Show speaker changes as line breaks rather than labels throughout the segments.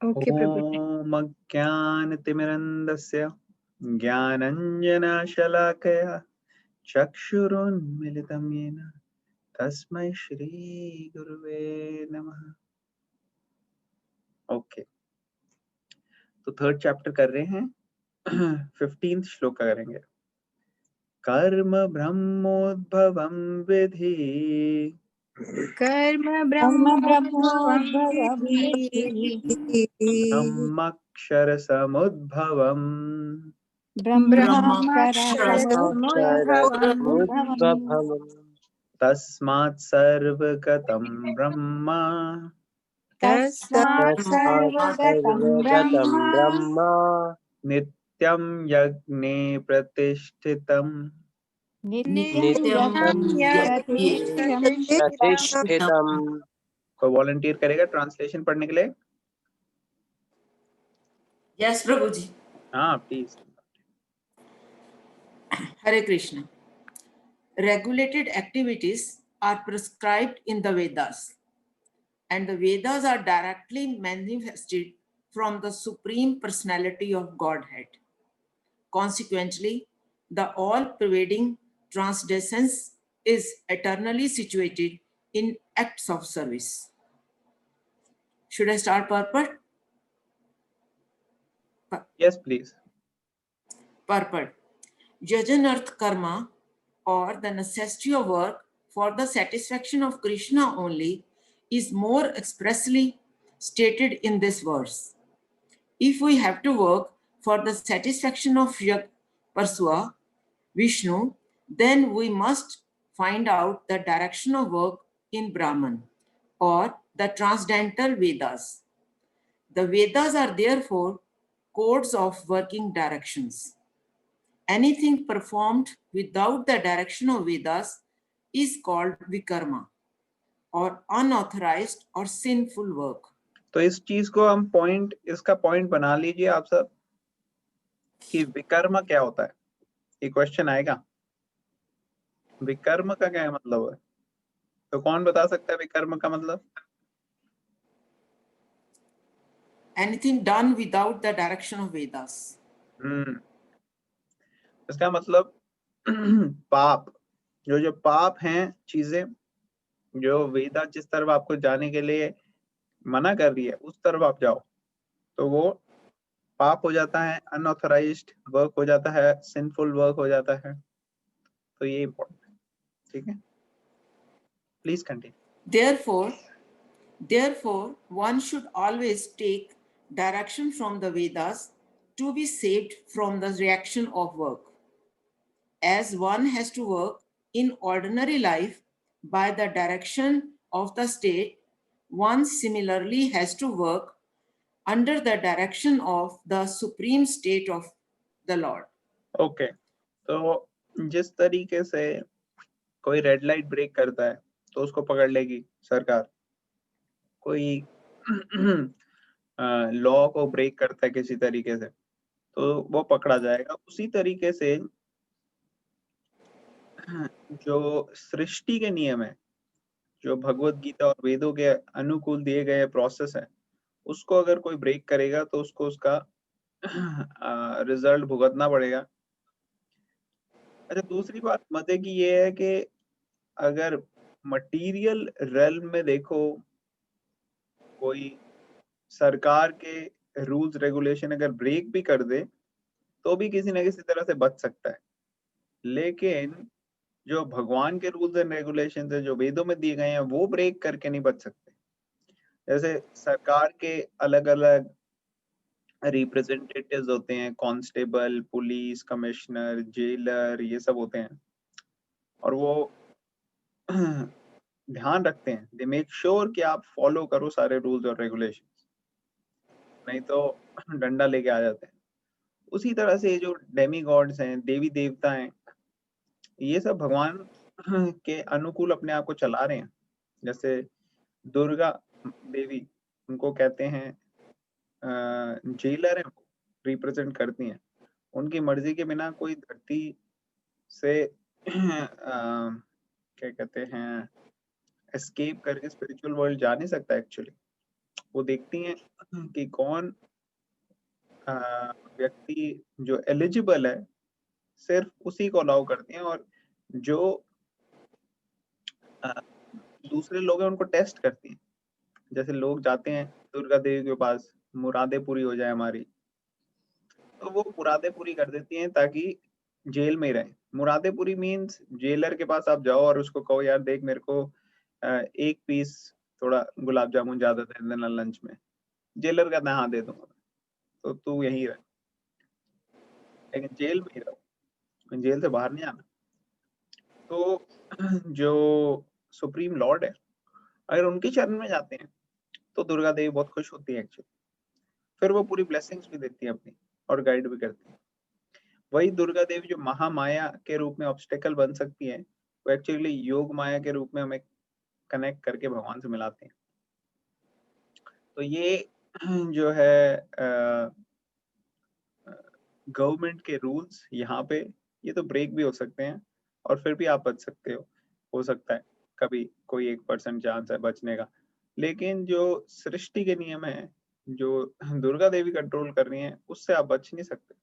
Okay प्रभु।
ॐ अज्ञानतिमिरन्धस्य ज्ञानञ्जनशलाकया चक्षुरुन्मिलितं येन तस्मै श्रीगुरुवे नमः। ओके, तो थर्ड चैप्टर कर रहे हैं। 15th श्लोक करेंगे। कर्म ब्रह्मोद्भवं विधि
कर्म ब्रह्मोद्भवं विद्धि
ब्रह्मक्षरसमुद्भवम्
ब्रह्माक्षरसमुद्भवम्
तस्मात् सर्वगतं ब्रह्म
तस्मात् सर्वगतं ब्रह्म
नित्यं यज्ञे प्रतिष्ठितम्।
नित्यं यज्ञे प्रतिष्ठितम्।
कोई वॉलंटियर करेगा ट्रांसलेशन पढ़ने के लिए?
यस प्रभु जी।
हाँ please.
Hare Krishna. Regulated activities are prescribed in the Vedas, and the Vedas are directly manifested from the Supreme Personality of Godhead. Consequently, the all-pervading transcendence is eternally situated in acts of service. Should I start purport?
Yes please.
Purport. Yajanarth karma, or the necessity of work for the satisfaction of Krishna only, is more expressly stated in this verse. If we have to work for the satisfaction of Parsua, Vishnu, then we must find out the direction of work in Brahman or the transcendental Vedas. The Vedas are therefore codes of working directions. Anything performed without the direction of Vedas is called vikarma or unauthorized or sinful work.
तो इस चीज को हम point, इसका point बना लीजिए आप सब कि विकर्म क्या होता है। ये क्वेश्चन आएगा, विकर्म का क्या मतलब है? तो कौन बता सकता है विकर्म का मतलब?
Anything done without the direction of Vedas.
इसका मतलब पाप, जो पाप हैं, चीजें जो वेदा जिस तरफ आपको जाने के लिए मना कर रही है उस तरफ आप जाओ तो वो पाप हो जाता है, अनऑथराइज्ड वर्क हो जाता है, सिंफुल वर्क हो जाता है। तो ये इम्पोर्टेंट है, ठीक है? Please continue.
Therefore, one should always take direction from the Vedas to be saved from the reaction of work. As one has to work in ordinary life by the direction of the state, one similarly has to work under the direction of the supreme state of the Lord.
Okay, तो जिस तरीके से कोई red light break करता है तो उसको पकड़ लेगी सरकार, कोई लॉ को ब्रेक करता है किसी तरीके से तो वो पकड़ा जाएगा। उसी तरीके से जो सृष्टि के नियम है, जो भगवत गीता और वेदों के अनुकूल दिए गए प्रोसेस है, उसको अगर कोई ब्रेक करेगा तो उसको उसका रिजल्ट भुगतना पड़ेगा। अच्छा, दूसरी बात मजे की ये है कि अगर मटेरियल रेल्म में देखो, कोई सरकार के रूल्स रेगुलेशन अगर ब्रेक भी कर दे तो भी किसी न किसी तरह से बच सकता है, लेकिन जो भगवान के रूल्स एंड रेगुलेशन है, जो वेदों में दिए गए हैं, वो ब्रेक करके नहीं बच सकते। जैसे सरकार के अलग अलग रिप्रेजेंटेटिव्स होते हैं, कांस्टेबल, पुलिस, कमिश्नर, जेलर, ये सब होते हैं, और वो ध्यान रखते हैं, दे मेक श्योर कि आप फॉलो करो सारे रूल्स और रेगुलेशंस, नहीं तो डंडा लेके आ जाते हैं। उसी तरह से जो डेमी गॉड्स हैं, देवी देवता हैं, ये सब भगवान के अनुकूल अपने आप को चला रहे हैं। जैसे दुर्गा देवी, उनको कहते हैं जेलर है, वो रिप्रेजेंट करती हैं। उनकी मर्जी के बिना कोई धरती से क्या कहते हैं, एस्केप करके स्पिरिचुअल वर्ल्ड जा नहीं सकता एक्चुअली। वो देखती हैं कि कौन व्यक्ति जो एलिजिबल है सिर्फ उसी को अलाउ करती हैं, और जो दूसरे लोग हैं उनको टेस्ट करती हैं। जैसे लोग जाते हैं दुर्गा देवी के पास, मुरादें पूरी हो जाए हमारी, तो वो मुरादें पूरी कर देती हैं ताकि जेल में ही रहें। मुरादें पूरी मीन्स जेलर के पास आप जाओ और उसको कहो यार देख मेरे को एक पीस थोड़ा गुलाब जामुन ज्यादा दे देना लंच में। जेलर कहता है हाँ दे दूंगा, तो तू यहीं रह, लेकिन जेल में ही रहो, जेल से बाहर नहीं आना। तो जो सुप्रीम लॉर्ड है, अगर उनकी शरण में जाते हैं तो दुर्गा देवी बहुत खुश होती है एक्चुअली। फिर वो पूरी ब्लेसिंग्स भी देती है अपनी और गाइड भी करती है। वही दुर्गा देवी जो महामाया के रूप में ऑब्स्टेकल बन सकती है, वो एक्चुअली योग माया के रूप में हमें कनेक्ट करके भगवान से मिलाते हैं। तो ये जो है गवर्नमेंट के रूल्स यहाँ पे, ये तो ब्रेक भी हो सकते हैं और फिर भी आप बच सकते हो सकता है कभी कोई 1% चांस है बचने का, लेकिन जो सृष्टि के नियम है, जो दुर्गा देवी कंट्रोल कर रही हैं, उससे आप बच नहीं सकते।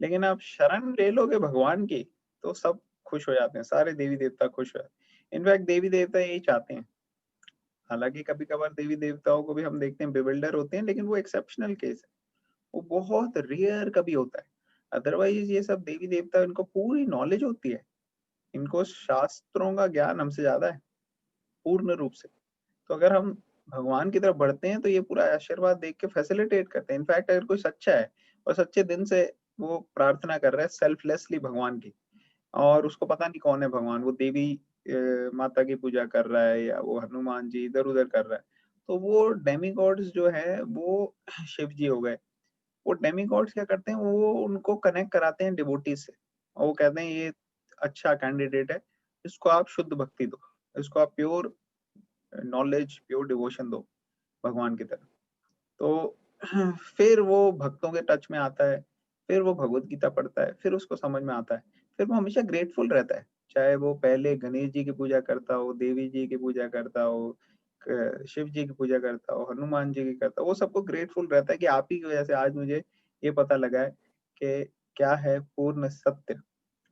लेकिन आप शरण ले लोगे भगवान की तो सब खुश हो जाते हैं, सारे देवी देवता खुश हो जाते हैं। इनफैक्ट देवी देवता यही चाहते हैं। हालांकि कभी कभार देवी देवताओं को भी हम देखते हैं बिविल्डर होते हैं, लेकिन वो एक्सेप्शनल केस है, वो बहुत रेयर कभी होता है। अदरवाइज ये सब देवी देवता, इनको पूरी नॉलेज होती है, इनको शास्त्रों का ज्ञान हमसे ज्यादा है पूर्ण रूप से। तो अगर हम भगवान की तरफ बढ़ते हैं तो ये पूरा आशीर्वाद देख के फैसिलिटेट करते हैं। इनफैक्ट अगर कोई सच्चा है और सच्चे दिन से वो प्रार्थना कर रहा है सेल्फलेसली भगवान की, और उसको पता नहीं कौन है भगवान, वो देवी माता की पूजा कर रहा है या वो हनुमान जी इधर उधर कर रहा है, तो वो डेमीगॉड्स जो है वो शिव जी हो गए, वो डेमीगॉड्स क्या करते हैं, वो उनको कनेक्ट कराते हैं डिवोटी से, और वो कहते हैं ये अच्छा कैंडिडेट है, इसको आप शुद्ध भक्ति दो, इसको आप प्योर नॉलेज प्योर डिवोशन दो भगवान की तरफ। तो फिर वो भक्तों के टच में आता है, फिर वो भगवत गीता पढ़ता है, फिर उसको समझ में आता है, फिर वो हमेशा ग्रेटफुल रहता है, चाहे वो पहले गणेश जी की पूजा करता हो, देवी जी की पूजा करता हो, शिव जी की पूजा करता हो, हनुमान जी की करता हो, वो सबको ग्रेटफुल रहता है कि आप ही की वजह से आज मुझे ये पता लगा है कि क्या है पूर्ण सत्य,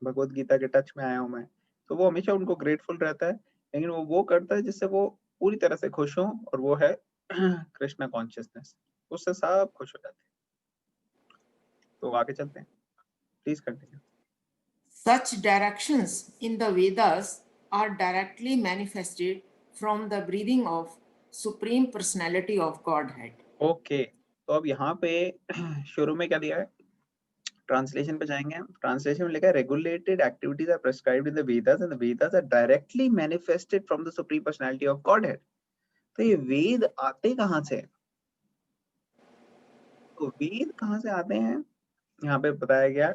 भगवत गीता के टच में आया हूँ मैं। तो वो हमेशा उनको ग्रेटफुल रहता है, लेकिन वो करता है जिससे वो पूरी तरह से खुश हो, और वो है कृष्णा कॉन्शियसनेस, उससे सब खुश हो जाते हैं। तो आगे चलते हैं, please continue.
Such directions in the Vedas are directly manifested from the breathing of Supreme Personality of Godhead.
Okay, तो अब यहाँ पे शुरू में क्या दिया है, ट्रांसलेशन पे जाएंगे हम। ट्रांसलेशन में लिखा है regulated activities are prescribed in the Vedas and the Vedas are directly manifested from the supreme personality of Godhead. तो ये वेद आते कहाँ से, तो वेद कहाँ से आते हैं, यहाँ पे बताया गया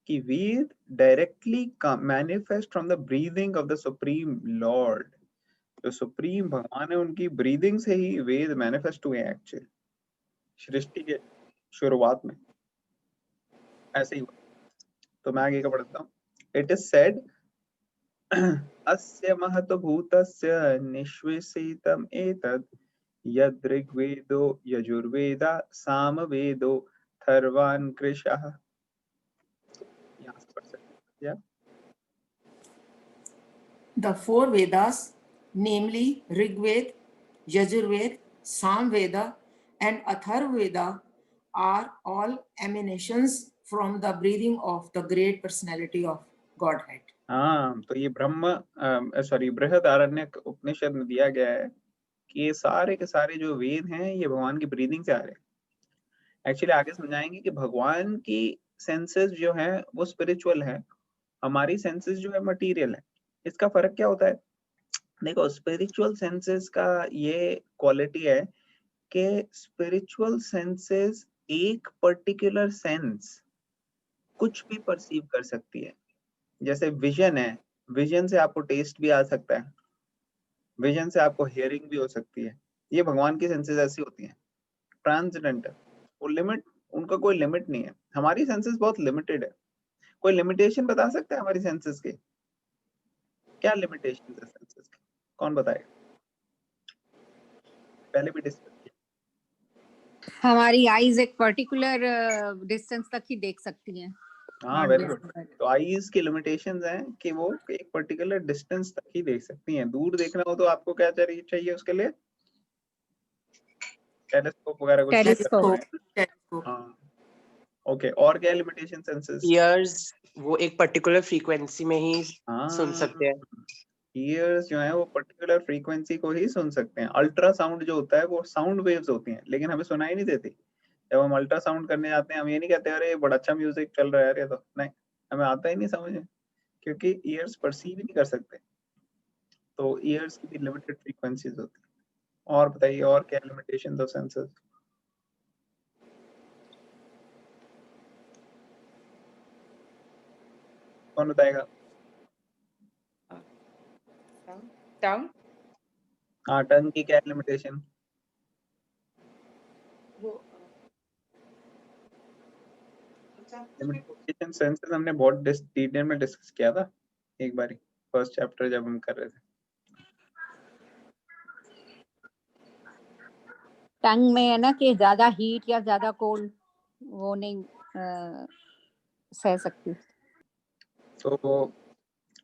कि Veda directly manifest from the breathing of the supreme Lord. जो सुप्रीम भगवान है उनकी ब्रीदिंग से ही वेद मैनिफेस्ट हुए हैं एक्चुअली, सृष्टि के शुरुआत में ऐसे ही हुआ। तो मैं आगे का पढ़ता हूँ। इट इज सेड अस्य महत्भूतस्य निश्विसितम् एतद् यद् ऋग्वेदो यजुर्वेदा सामवेदो थर्वान् कृशः। यहाँ से पढ़ सकते हैं।
The four Vedas, namely Rigved, Yajurved, Samveda, and Atharvaveda, are all emanations from the breathing of the great personality of Godhead.
हाँ, तो ये बृहदारण्यक उपनिषद में दिया गया है कि ये सारे के सारे जो वेद हैं ये भगवान की ब्रीदिंग से आ रहे हैं। एक्चुअली आगे समझाएंगे कि भगवान की सेंसेस जो है वो स्पिरिचुअल है, हमारी सेंसेस जो है मटेरियल है। इसका फर्क क्या होता है, देखो स्पिरिचुअल सेंसेस का ये क्वालिटी है कि स्पिरिचुअल सेंसेस एक पर्टिकुलर सेंस कुछ भी परसीव कर सकती है। जैसे विजन है, विजन से आपको टेस्ट भी आ सकता है, विजन से आपको हियरिंग भी हो सकती है। ये भगवान की सेंसेस ऐसी होती हैं, ट्रांसडेंटल, वो लिमिट, उनका कोई लिमिट नहीं है। हमारी सेंसेस बहुत लिमिटेड है। कोई लिमिटेशन बता सकता है हमारी सेंसेस के, क्या लिमिटेशन है सेंसेस के, कौन बताएगा? पहले भी डिस्कस किया,
हमारी आईज एक पर्टिकुलर डिस्टेंस तक ही देख सकती हैं।
हाँ, वेरी गुड। तो आईज की लिमिटेशंस हैं कि वो एक पर्टिकुलर डिस्टेंस तक ही देख सकती हैं। दूर देखना हो तो आपको क्या चाहिए उसके लिए? टेलीस्कोप वगैरह कुछ use करना
टेलीस्कोप।
पड़ेगा। हाँ, ओके। और क्या लिमिटेशन सेंसेस?
ईयर्स वो एक पर्टिकुलर फ्रीक्वेंसी में ही सुन सकते हैं।
ईयर्स जो है वो पर्टिकुलर फ्रीक्वेंसी को ही सुन सकते हैं। अल्ट्रासाउंड जो होता है वो साउंड वेव्स होती हैं, लेकिन हमें सुनाई नहीं देती। जब हम अल्ट्रासाउंड करने जाते हैं हम ये नहीं कहते अरे बड़ा अच्छा म्यूजिक चल रहा है यार, ये तो नहीं, हमें आता ही नहीं समझ में, क्योंकि ईयर्स परसीव ही नहीं कर सकते। तो ईयर्स की भी लिमिटेड फ्रीक्वेंसीज होती हैं। और बताइए और क्या लिमिटेशंस ऑफ सेंसेस? कौन बताएगा?
टंग
हाँ, टंग की क्या लिमिटेशन? लिमिटेशन सेंसेस हमने बहुत डिटेल में डिस्कस किया था एक बारी, फर्स्ट चैप्टर जब हम कर रहे थे।
टंग में है ना कि ज्यादा हीट या ज्यादा कोल्ड वो नहीं सह सकती।
तो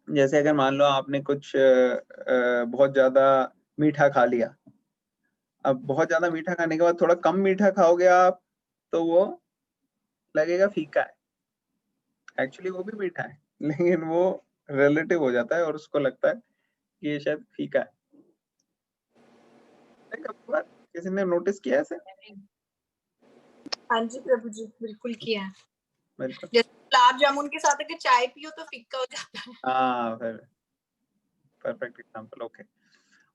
जैसे अगर मान लो आपने कुछ बहुत ज्यादा मीठा खा लिया, अब बहुत ज्यादा मीठा खाने के बाद थोड़ा कम मीठा खाओगे आप तो वो लगेगा फीका है। एक्चुअली वो भी मीठा है लेकिन वो रिलेटिव हो जाता है और उसको लगता है कि ये शायद फीका है। कभी बार किसी ने नोटिस किया ऐसे?
हाँ जी प्रभु जी, बिल्कुल किया है।
बिल्कुल।
जैसे गुलाब जामुन के साथ अगर चाय पियो तो फीका हो जाता है।
हाँ, फिर परफेक्ट एग्जांपल। ओके।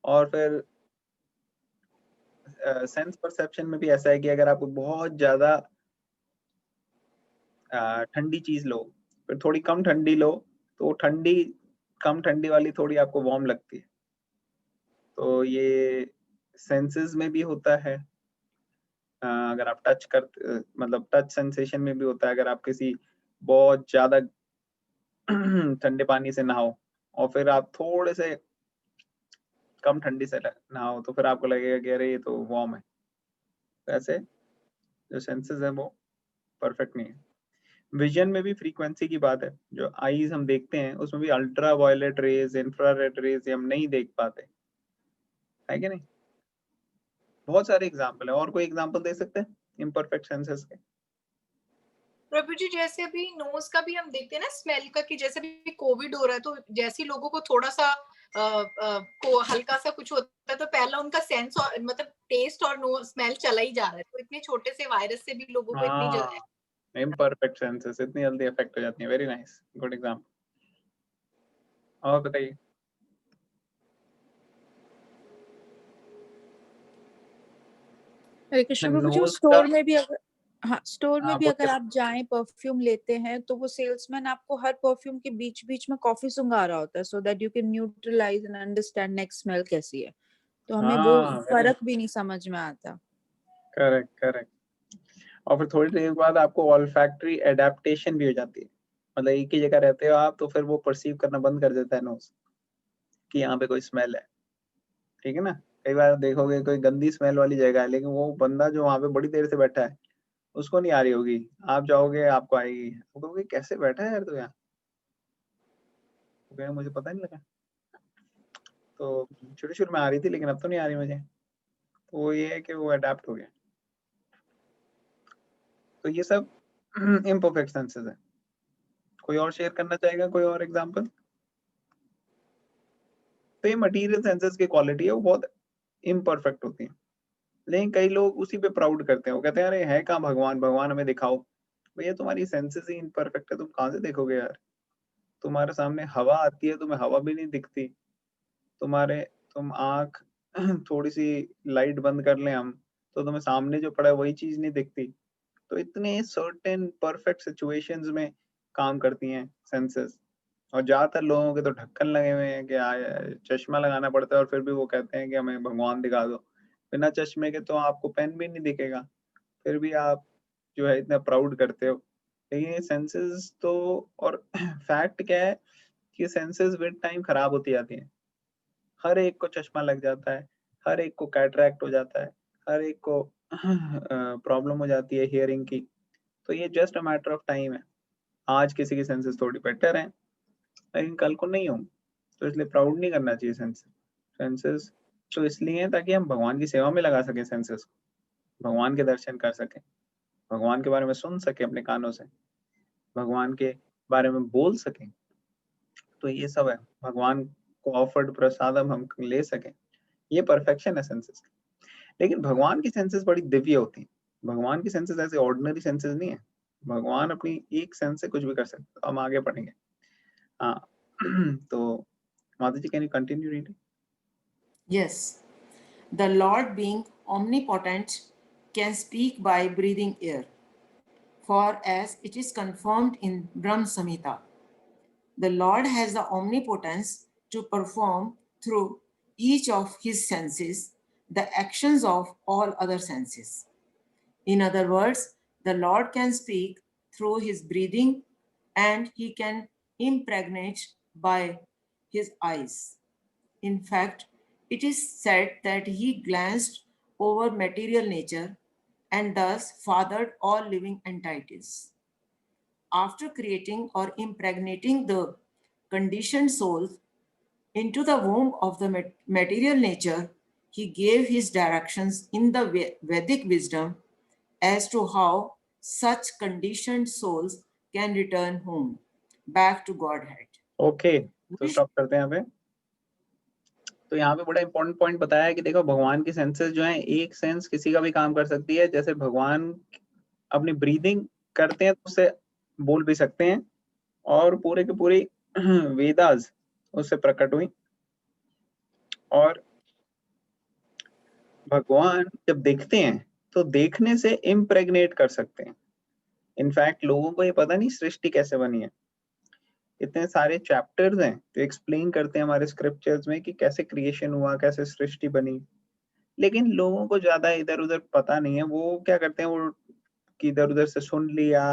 और फिर सेंस परसेप्शन में भी ऐसा है कि अगर आप बहुत ज्यादा ठंडी चीज लो फिर थोड़ी कम ठंडी लो तो ठंडी कम ठंडी वाली थोड़ी आपको वार्म लगती है। तो ये सेंसेस में भी होता है। अगर आप टच कर मतलब टच सेंसेशन में भी होता है। अगर आप किसी बहुत ज्यादा ठंडे पानी से नहाओ और फिर आप थोड़े से कम ठंडी से नहाओ तो फिर आपको लगेगा कि अरे ये तो वार्म है। वैसे जो सेंसेस है वो परफेक्ट नहीं है। विजन में भी फ्रीक्वेंसी की बात है। जो आईज हम देखते हैं उसमें भी ultraviolet rays, infrared rays हम नहीं देख पाते, है कि नहीं? बहुत सारे एग्जाम्पल है। और कोई एग्जाम्पल दे सकते हैं इम्परफेक्ट सेंसेस के?
प्रभु जी जैसे अभी नोज का भी हम देखते हैं ना, स्मेल का, कि जैसे भी कोविड हो रहा है तो जैसे ही लोगों को थोड़ा सा को हल्का सा कुछ होता है तो पहला उनका सेंस और मतलब टेस्ट और नो स्मेल चला ही जा रहा है। तो इतने छोटे से वायरस से भी लोगों को इतनी
हाँ, इम्परफेक्ट सेंसेस इतनी जल्दी अफेक्ट हो जाती है। Very nice, good example. और बताइए।
हरे कृष्ण प्रभु जी,
नोज
स्टोर में भी अगर स्टोर में
हाँ,
भी अगर
बोलिए।
आप जाएं परफ्यूम लेते हैं तो वो सेल्समैन आपको हर परफ्यूम के बीच बीच में कॉफी सुंघा रहा होता है so that you can neutralise and understand next smell कैसी है। तो हमें वो
हाँ,
फर्क भी नहीं समझ में आता।
Correct correct. और फिर थोड़ी देर बाद आपको ऑल्फैक्टरी एडेप्टेशन भी हो जाती है। मतलब एक ही जगह रहते हो आप तो फिर वो परसीव करना बंद कर देता है नोज कि यहाँ पे कोई स्मेल है। ठीक है ना? कई बार देखोगे कोई गंदी स्मेल वाली जगह है लेकिन वो बंदा जो वहां पे बड़ी देर से बैठा है उसको नहीं आ रही होगी, आप जाओगे आपको आएगी। आप कहोगे कैसे बैठा है यार तू यहाँ? मुझे पता नहीं लगा। तो शुरू शुरू में आ रही थी लेकिन अब तो नहीं आ रही मुझे। तो वो ये है कि वो अडेप्ट हो गया। तो ये सब इम्परफेक्ट सेंसेस है। कोई और शेयर करना चाहेगा? कोई और एग्जांपल? तो ये मटेरियल सेंसेस की क्वालिटी है, वो बहुत इम्परफेक्ट होती है। लेकिन कई लोग उसी पे प्राउड करते हैं। वो कहते हैं अरे है कहाँ भगवान, भगवान हमें दिखाओ। भैया तुम्हारी सेंसेस ही इम्परफेक्ट है, तुम कहाँ से देखोगे यार? तुम्हारे सामने हवा आती है, तुम्हें हवा भी नहीं दिखती। तुम आंख थोड़ी सी लाइट बंद कर लें हम तो तुम्हें सामने जो पड़ा है वही चीज नहीं दिखती। तो इतने सर्टेन परफेक्ट सिचुएशंस में काम करती हैं सेंसेस। और ज्यादातर लोगों के तो ढक्कन लगे हुए हैं कि चश्मा लगाना पड़ता है और फिर भी वो कहते हैं कि हमें भगवान दिखा दो। बिना चश्मे के तो आपको पेन भी नहीं दिखेगा, फिर भी आप जो है इतना प्राउड करते हो। लेकिन ये सेंसेस तो, और फैक्ट क्या है कि सेंसेस विद टाइम खराब होती जाती हैं। हर एक को चश्मा लग जाता है, हर एक को कैटरैक्ट हो जाता है, हर एक को प्रॉब्लम हो जाती है हियरिंग की, तो ये just a matter of time है। आज किसी की सेंसेस थोड़ी बेटर है, लेकिन कल को नहीं होंगे, तो इसलिए प्राउड नहीं करना चाहिए सेंसेस। सेंसेस तो इसलिए है ताकि हम भगवान की सेवा में लगा सके सेंसेस को, भगवान के दर्शन कर सकें, भगवान के बारे में सुन सके अपने कानों से, भगवान के बारे में बोल सकें। तो ये सब है, भगवान को ऑफर्ड प्रसादम हम ले सकें, ये परफेक्शन है सेंसेस की। लेकिन भगवान की सेंसेस बड़ी दिव्य होती हैं। भगवान की सेंसेस ऐसे ऑर्डिनरी सेंसेस नहीं है। भगवान अपनी एक सेंस से कुछ भी कर सकते हैं। तो हम आगे पढ़ेंगे। हाँ तो माता जी, can you continue reading?
Yes, the Lord being omnipotent can speak by breathing air, for as it is confirmed in Brahm Samhita, the Lord has the omnipotence to perform through each of his senses the actions of all other senses. In other words, the Lord can speak through his breathing and he can impregnate by his eyes. In fact, it is said that he glanced over material nature and thus fathered all living entities. After creating or impregnating the conditioned souls into the womb of the material nature, he gave his directions in the Vedic wisdom as to how such conditioned souls can return home, back to Godhead.
Okay, तो stop करते हैं यहाँ पे। तो यहाँ पे बड़ा important point बताया है कि देखो, भगवान की सेंसेस जो है, एक सेंस किसी का भी काम कर सकती है। जैसे भगवान अपनी ब्रीदिंग करते हैं तो उससे बोल भी सकते हैं, और पूरे के पूरे वेदास उससे प्रकट हुई। और भगवान जब देखते हैं तो देखने से इम्प्रेग्नेट कर सकते हैं। इनफैक्ट लोगों को ये पता नहीं सृष्टि कैसे बनी है। इतने सारे चैप्टर्स हैं तो एक्सप्लेन करते हैं हमारे स्क्रिप्चर्स में कि कैसे क्रिएशन हुआ, कैसे सृष्टि बनी, लेकिन लोगों को ज्यादा इधर उधर पता नहीं है। वो क्या करते हैं, वो इधर उधर से सुन लिया,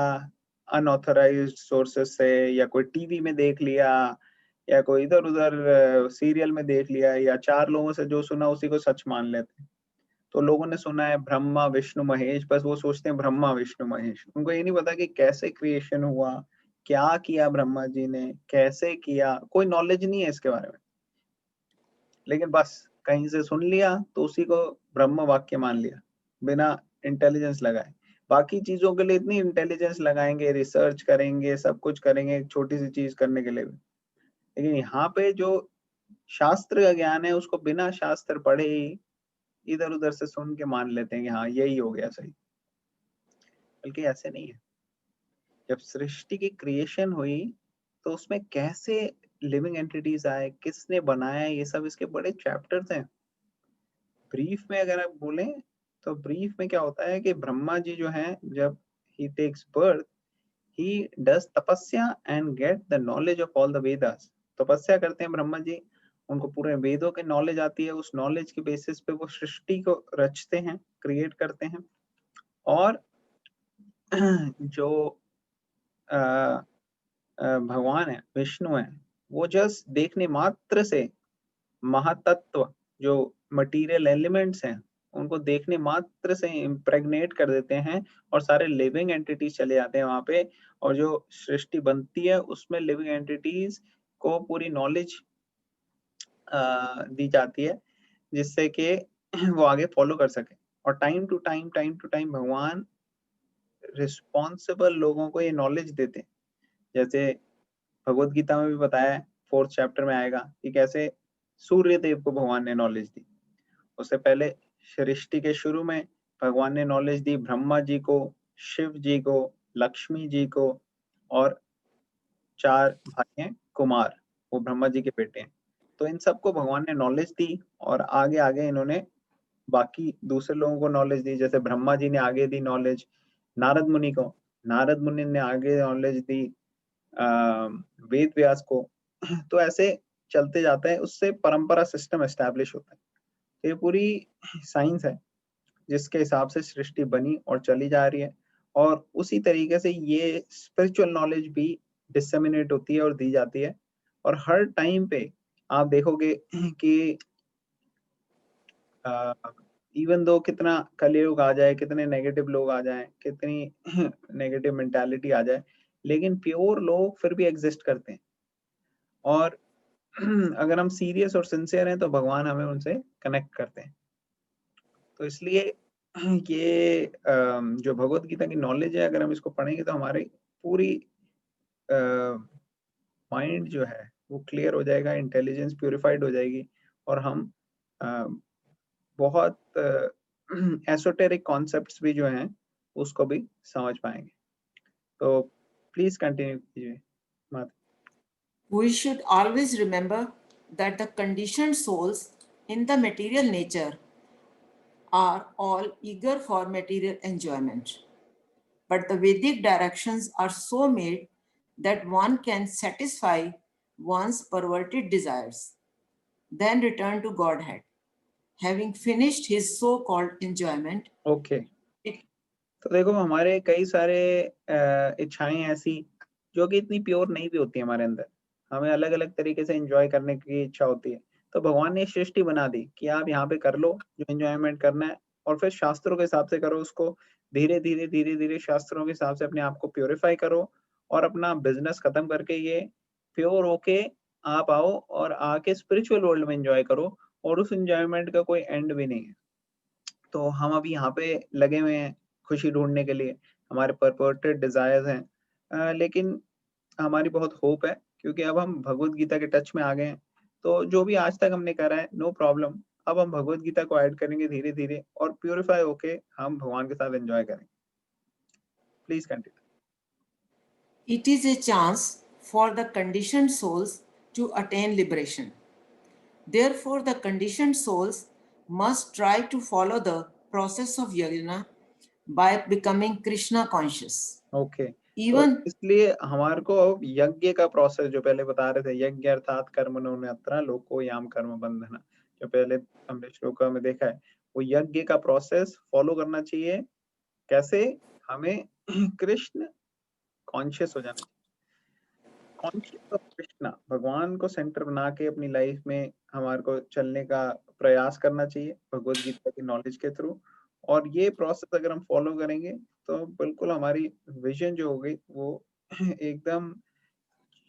अनऑथराइज्ड सोर्सेस से, या कोई टीवी में देख लिया, या कोई इधर उधर सीरियल में देख लिया, या चार लोगों से जो सुना उसी को सच मान लेते हैं। तो लोगों ने सुना है ब्रह्मा विष्णु महेश, बस वो सोचते हैं ब्रह्मा विष्णु महेश। उनको ये नहीं पता कि कैसे क्रिएशन हुआ, क्या किया ब्रह्मा जी ने, कैसे किया, कोई नॉलेज नहीं है इसके बारे में। लेकिन बस कहीं से सुन लिया तो उसी को ब्रह्म वाक्य मान लिया, बिना इंटेलिजेंस लगाए। बाकी चीजों के लिए इतनी इंटेलिजेंस लगाएंगे, रिसर्च करेंगे, सब कुछ करेंगे छोटी सी चीज करने के लिए भी, लेकिन यहाँ पे जो शास्त्र का ज्ञान है उसको बिना शास्त्र पढ़े ही इधर उधर से सुन के मान लेते हैं कि हाँ यही हो गया सही। बल्कि ऐसे नहीं है। जब सृष्टि की क्रिएशन हुई तो उसमें कैसे लिविंग एंटिटीज आए, किसने बनाया, ये सब इसके बड़े चैप्टर्स हैं। ब्रीफ में अगर आप बोलें तो ब्रीफ में क्या होता है कि ब्रह्मा जी जो हैं, जब ही टेक्स बर्थ, ही डज तपस्या and get the knowledge of all the Vedas. तपस्या करते हैं ब्रह्मा जी, उनको पूरे वेदों की नॉलेज आती है। उस नॉलेज के बेसिस पे वो सृष्टि को रचते हैं, क्रिएट करते हैं। और जो भगवान है, विष्णु है, वो जस्ट देखने मात्र से महातत्व, जो मटेरियल एलिमेंट्स हैं, उनको देखने मात्र से इम्प्रेग्नेट कर देते हैं और सारे लिविंग एंटिटीज चले जाते हैं वहां पे। और जो सृष्टि बनती है उसमें लिविंग एंटिटीज को पूरी नॉलेज दी जाती है, जिससे कि वो आगे फॉलो कर सके। और टाइम टू टाइम भगवान रिस्पॉन्सिबल लोगों को ये नॉलेज देते हैं। जैसे भगवत गीता में भी बताया है, 4th चैप्टर में आएगा कि कैसे सूर्य देव को भगवान ने नॉलेज दी। उससे पहले सृष्टि के शुरू में भगवान ने नॉलेज दी ब्रह्मा जी को, शिव जी को, लक्ष्मी जी को, और 4 भाई हैं कुमार, वो ब्रह्मा जी के बेटे हैं। तो इन सबको भगवान ने नॉलेज दी, और आगे आगे इन्होंने बाकी दूसरे लोगों को नॉलेज दी। जैसे ब्रह्मा जी ने आगे दी नॉलेज नारद मुनि को, नारद मुनि ने आगे नॉलेज दी वेद व्यास को। तो ऐसे चलते जाते हैं, उससे परंपरा सिस्टम एस्टैब्लिश होता है। तो ये पूरी साइंस है जिसके हिसाब से सृष्टि बनी और चली जा रही है। और उसी तरीके से ये स्पिरिचुअल नॉलेज भी डिसेमिनेट होती है और दी जाती है। और हर टाइम पे आप देखोगे कि इवन दो कितना कलयुग आ जाए, कितने नेगेटिव लोग आ जाएं, कितनी नेगेटिव मेंटालिटी आ जाए, लेकिन प्योर लोग फिर भी एग्जिस्ट करते हैं। और अगर हम सीरियस और सिंसियर हैं तो भगवान हमें उनसे कनेक्ट करते हैं। तो इसलिए ये जो भगवत गीता की नॉलेज है, अगर हम इसको पढ़ेंगे तो हमारी पूरी माइंड जो है वो क्लियर हो जाएगा, इंटेलिजेंस प्यूरिफाइड हो जाएगी, और हम बहुत एसोटेरिक कॉन्सेप्ट्स भी जो हैं उसको भी समझ पाएंगे। तो प्लीज कंटिन्यू कीजिए माता।
We should always remember that the conditioned souls in the material nature are all eager for material enjoyment. But the Vedic directions are so made that one can satisfy one's perverted desires, then return to Godhead. Having finished his so-called enjoyment,
okay तो देखो, हमारे कई सारे इच्छाएं ऐसी जो कि इतनी प्योर नहीं भी होती हमारे अंदर, हमें अलग अलग तरीके से एंजॉय करने की इच्छा होती है। तो भगवान ने सृष्टि बना दी कि आप यहाँ पे कर लो जो एंजॉयमेंट करना है, और फिर शास्त्रों के हिसाब से करो उसको, धीरे धीरे धीरे धीरे शास्त्रों के हिसाब से अपने आप को प्योरीफाई करो, और अपना बिजनेस खत्म करके ये प्योर होके आप आओ और आके स्पिरिचुअल वर्ल्ड में एंजॉय करो, और उस एंजॉयमेंट का कोई एंड भी नहीं है। तो हम अभी यहाँ पे लगे हुए हैं खुशी ढूंढने के लिए, हमारे परवर्टेड डिजायर्स हैं, लेकिन हमारी बहुत होप है क्योंकि अब हम भगवत गीता के टच में आ गए हैं। तो जो भी आज तक हमने करा है नो प्रॉब्लम, अब हम भगवत गीता को ऐड करेंगे धीरे धीरे, और प्यूरिफाई होके हम भगवान के साथ एंजॉय करेंगे। Please continue.
it is a chance for the conditioned souls to attain liberation. Therefore, the conditioned souls must try to follow the process of yajna by becoming Krishna conscious.
Okay
Even
तो इसलिए हमारे को अब यज्ञ का process जो पहले बता रहे थे, यज्ञ अर्थात कर्मणो न्यत्र लोको याम कर्म बंधना, जो पहले हमने श्लोका में देखा है, वो यज्ञ का प्रोसेस फॉलो करना चाहिए। कैसे? हमें कृष्ण कॉन्शियस हो जाना चाहिए, कॉन्शियस ऑफ कृष्णा, भगवान को सेंटर बना के अपनी लाइफ में हमारे को चलने का प्रयास करना चाहिए भगवत गीता की नॉलेज के थ्रू। और ये प्रोसेस अगर हम फॉलो करेंगे तो बिल्कुल हमारी विजन जो होगी वो एकदम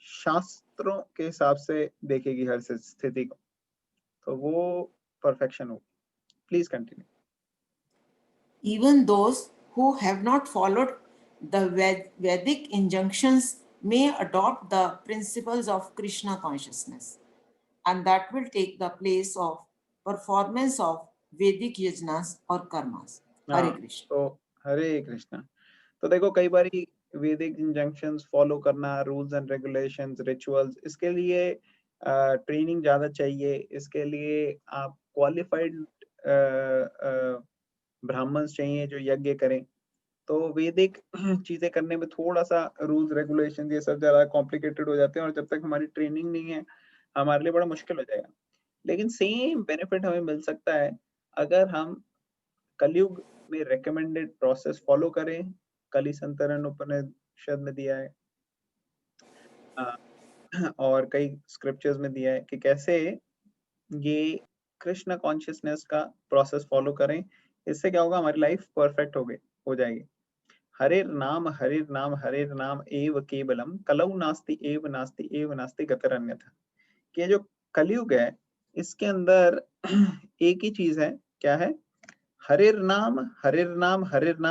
शास्त्रों के हिसाब से देखेगी हर स्थिति को, तो वो परफेक्शन होगी। Please continue.
even those who have not followed the Vedic injunctions may adopt the principles of Krishna consciousness, and that will take the place of performance of Vedic yajnas or karmas. Hare Krishna.
तो हरे कृष्णा। तो देखो, कई बारी वैदिक injunctions follow करना, rules and regulations, rituals, इसके लिए training ज्यादा चाहिए, इसके लिए आप क्वालिफाइड ब्राह्मण्स चाहिए जो यज्ञ करें। तो वैदिक चीजें करने में थोड़ा सा रूल्स रेगुलेशन ये सब ज्यादा कॉम्प्लिकेटेड हो जाते हैं, और जब तक हमारी ट्रेनिंग नहीं है हमारे लिए बड़ा मुश्किल हो जाएगा। लेकिन सेम बेनिफिट हमें मिल सकता है अगर हम कलयुग में रिकमेंडेड प्रोसेस फॉलो करें। कली संतरण उपनिषद में दिया है और कई स्क्रिप्चर्स में दिया है कि कैसे ये कृष्ण कॉन्शियसनेस का प्रोसेस फॉलो करें। इससे क्या होगा, हमारी लाइफ परफेक्ट हो जाएगी। हरेर नाम एव केवलम कलौ नास्ति एव नास्ति गतर अन्यथा। कि ये जो कलयुग है इसके अंदर एक ही चीज है, क्या है? हरेर नाम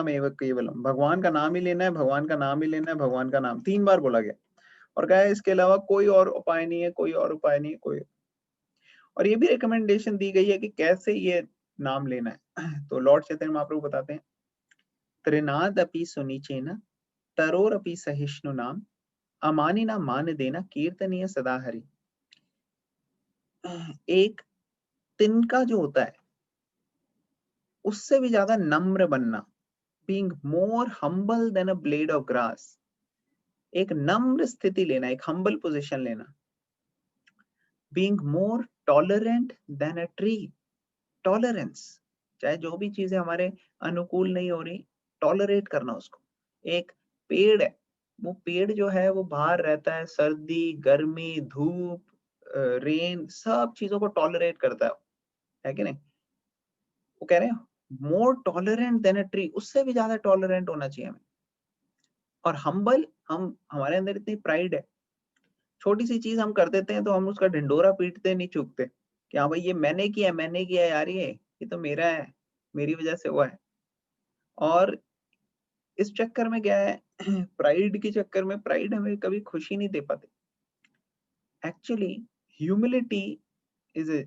एव केवलम, भगवान का नाम ही लेना है, भगवान का नाम ही लेना है, भगवान का नाम 3 बार बोला गया, और कहा है इसके अलावा कोई और उपाय नहीं है, कोई और उपाय नहीं है, कोई। और ये भी रिकमेंडेशन दी गई है कि कैसे ये नाम लेना है। तो लॉर्ड चैतन्य महाप्रभु बताते हैं, त्रिनाद अपि सुनिचेन तरोर अपि सहिष्णु नाम अमानिना मान देना कीर्तनीय सदा हरि। एक तिनका जो होता है उससे भी ज्यादा नम्र बनना, being more humble than a blade of grass, एक नम्र स्थिति लेना, एक humble position लेना। being more tolerant than a tree, tolerance, चाहे जो भी चीजें हमारे अनुकूल नहीं हो रही, टॉलरेट करना उसको। एक पेड़ है, वो पेड़ जो है वो बाहर रहता है, सर्दी, गर्मी, धूप, रेन, सब चीजों को टॉलरेट करता है कि नहीं? वो कह रहे हैं more tolerant than a tree, उससे भी ज्यादा टॉलरेंट होना चाहिए हमें। और हम्बल, हमारे अंदर इतनी प्राइड है, छोटी सी चीज हम कर देते हैं तो हम उसका ढिंडोरा पीटते नहीं चूकते कि हाँ भाई ये मैंने किया यार, ये तो मेरा है, मेरी वजह से हुआ है। और इस चक्कर में क्या है, प्राइड के चक्कर में, प्राइड हमें कभी खुशी नहीं दे पाते। Actually humility is a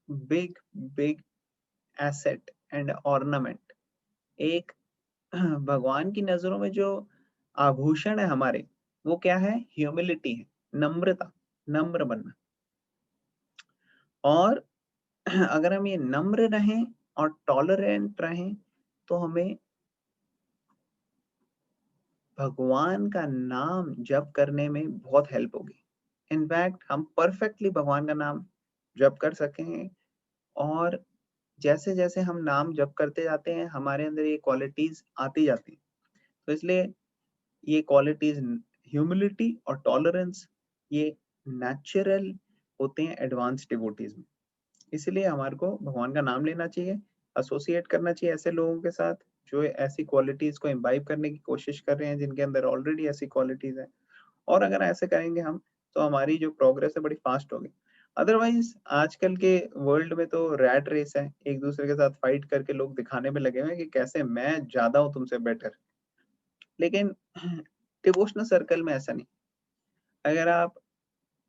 big asset and ornament. एक भगवान की नजरों में जो आभूषण है हमारे, वो क्या है? ह्यूमिलिटी है, नम्रता, नम्र बनना। और अगर हम ये नम्र रहें और टॉलरेंट रहें तो हमें भगवान का नाम जप करने में बहुत हेल्प होगी। इनफैक्ट हम परफेक्टली भगवान का नाम जप कर सकें, और जैसे जैसे हम नाम जप करते जाते हैं हमारे अंदर ये क्वालिटीज आती जाती हैं। तो इसलिए ये क्वालिटीज, ह्यूमिलिटी और टॉलरेंस, ये नेचुरल होते हैं एडवांस डिवोटीज में। इसलिए हमारे को भगवान का नाम लेना चाहिए, एसोसिएट करना चाहिए ऐसे लोगों के साथ जो ऐसी क्वालिटीज को इम्बाइब करने की कोशिश कर रहे हैं, जिनके अंदर ऑलरेडी ऐसी क्वालिटीज है। और अगर ऐसे करेंगे हम तो हमारी जो प्रोग्रेस है बड़ी फास्ट होगी। अदरवाइज आजकल के वर्ल्ड में तो रैट रेस है, एक दूसरे के साथ फाइट करके लोग दिखाने में लगे हुए हैं कि कैसे मैं ज्यादा हूं तुमसे बेटर। लेकिन डिवोशनल सर्कल में ऐसा नहीं। अगर आप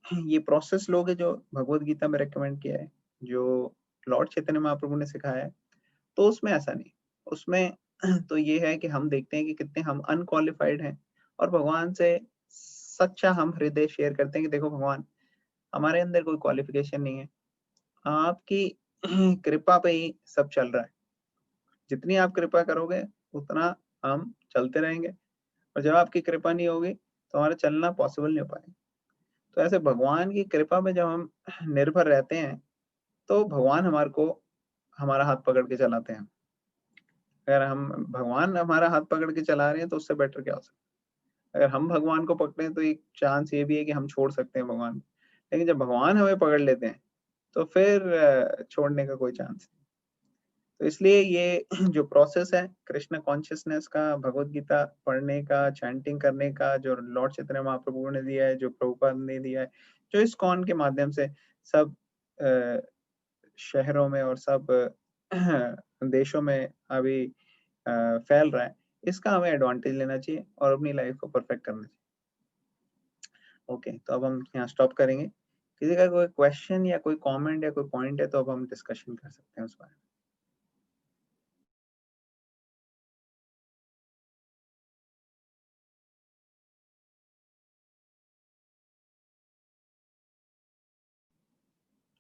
ये प्रोसेस लोगे जो भगवत गीता में रेकमेंड किया है, जो लॉर्ड चैतन्य महाप्रभु ने सिखाया है, तो उसमें ऐसा नहीं। उसमें तो ये है कि हम देखते हैं कि कितने हम अनक्वालिफाइड हैं, और भगवान से सच्चा हम हृदय शेयर करते हैं कि देखो भगवान, हमारे अंदर कोई क्वालिफिकेशन नहीं है, आपकी कृपा पे ही सब चल रहा है। जितनी आप कृपा करोगे उतना हम चलते रहेंगे, और जब आपकी कृपा नहीं होगी तो हमारा चलना पॉसिबल नहीं हो पाएगा। तो ऐसे भगवान की कृपा में जब हम निर्भर रहते हैं तो भगवान हमारा हाथ पकड़ के चलाते हैं। अगर हम भगवान हमारा हाथ पकड़ के चला रहे हैं तो उससे बेटर क्या हो सकता है? अगर हम भगवान को पकड़े तो एक चांस ये भी है कि हम छोड़ सकते हैं भगवान को, लेकिन जब भगवान हमें पकड़ लेते हैं तो फिर छोड़ने का कोई चांस नहीं। तो इसलिए ये जो प्रोसेस है कृष्ण कॉन्शियसनेस का, भगवत गीता पढ़ने का, चैंटिंग करने का, जो लॉर्ड चैतन्य महाप्रभु ने दिया है, जो प्रभुपाद ने दिया है, जो इस्कॉन के माध्यम से सब शहरों में और सब देशों में अभी फैल रहा है, इसका हमें एडवांटेज लेना चाहिए और अपनी लाइफ को परफेक्ट करना चाहिए। ओके, तो अब हम यहाँ स्टॉप करेंगे। किसी का कोई क्वेश्चन या कोई कमेंट या कोई पॉइंट है तो अब हम डिस्कशन कर सकते हैं उस बारे में।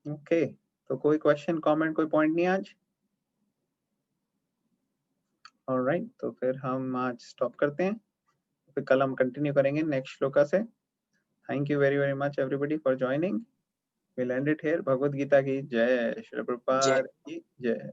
ओके, तो कोई क्वेश्चन, कमेंट, कोई पॉइंट नहीं आज? ऑलराइट, तो फिर हम आज स्टॉप करते हैं, फिर कल हम कंटिन्यू करेंगे नेक्स्ट श्लोका से। Thank you very very much everybody for joining. Will end it here. Bhagavad Gita की जय, श्री प्रभुपाद की जय।